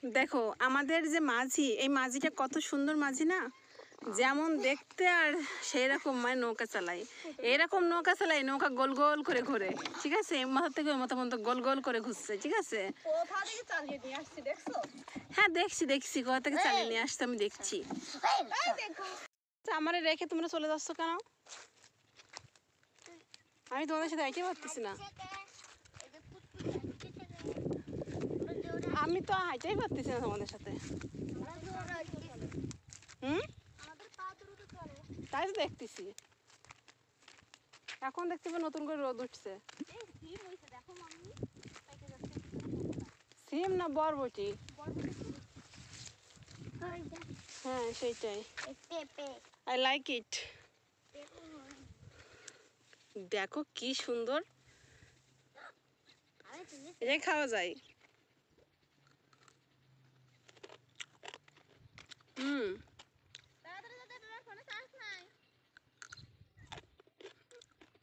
দেখো আমাদের যে মাঝি, এই মাঝিটা কত সুন্দর মাঝি না, যেমন দেখতে আর সেই রকম মানে নৌকা চালাই। এরকম নৌকা চালাই, নৌকা গোল গোল করে ঘোরে, ঠিক আছে, মাথা থেকে ওই মাথা পর্যন্ত গোল গোল করে ঘুরছে, ঠিক আছে। কোথা থেকে চালিয়ে নিয়ে আসছি দেখছো? হ্যাঁ দেখছি কোথা থেকে চালিয়ে নিয়ে আসতে আমি দেখছি। আমারে রেখে তোমরা চলে যাচ্ছ কেন? আমি তোমাদের সাথে আইতে পারতেছি না। আমি তো হাইটাই পারতেছি না তোমাদের সাথে। তাই তো দেখতেছি। এখন দেখতে পাবো নতুন করে রোদ উঠছে। সিম না বরবটি? হ্যাঁ সেইটাই। I like it. দেখো কি সুন্দর, এটাই খাওয়া যায়।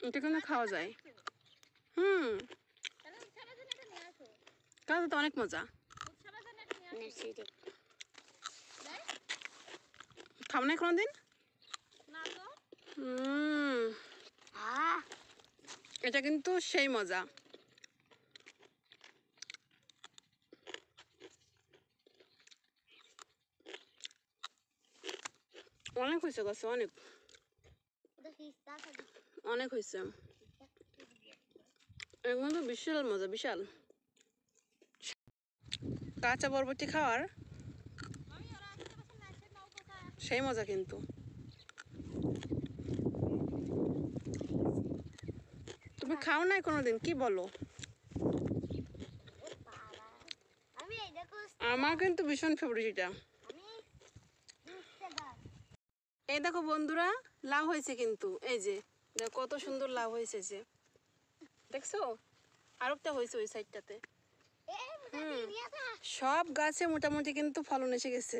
এটা কিন্তু খাওয়া যায়। খাওয়া তো অনেক মজা। খাবো না কোনোদিন। এটা কিন্তু সেই মজা। অনেক হয়েছে গাছে, অনেক অনেক হয়েছে। এখন তো বিশাল মজা, বিশাল। কাঁচা বরবটি খাওয়ার সেই মজা কিন্তু। তুমি খাও নাই কোনোদিন? কি বলো? আমার কিন্তু ভীষণ ফেভারিট এটা। এই দেখো বন্ধুরা, লাউ হয়েছে কিন্তু, এই যে দেখো কত সুন্দর লাউ হয়েছে, যে দেখছো আরেকটা হয়েছে ওই সাইডটাতে। সব গাছে মোটামুটি কিন্তু ফলন এসে গেছে।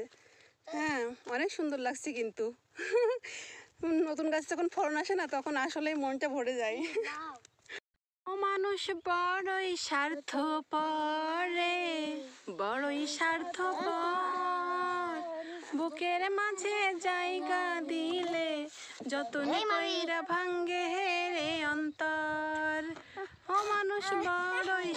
হ্যাঁ অনেক সুন্দর লাগছে কিন্তু। নতুন গাছ যখন ফলন আসে না, তখন আসলেই মনটা ভরে যায়। ও মানুষ বড়ই স্বার্থপর রে, বড়ই স্বার্থপর, বুকের মাঝে জায়গা দিলে যতন কইরা ভাঙ্গে রে অন্তর। ও মানুষ বড়ই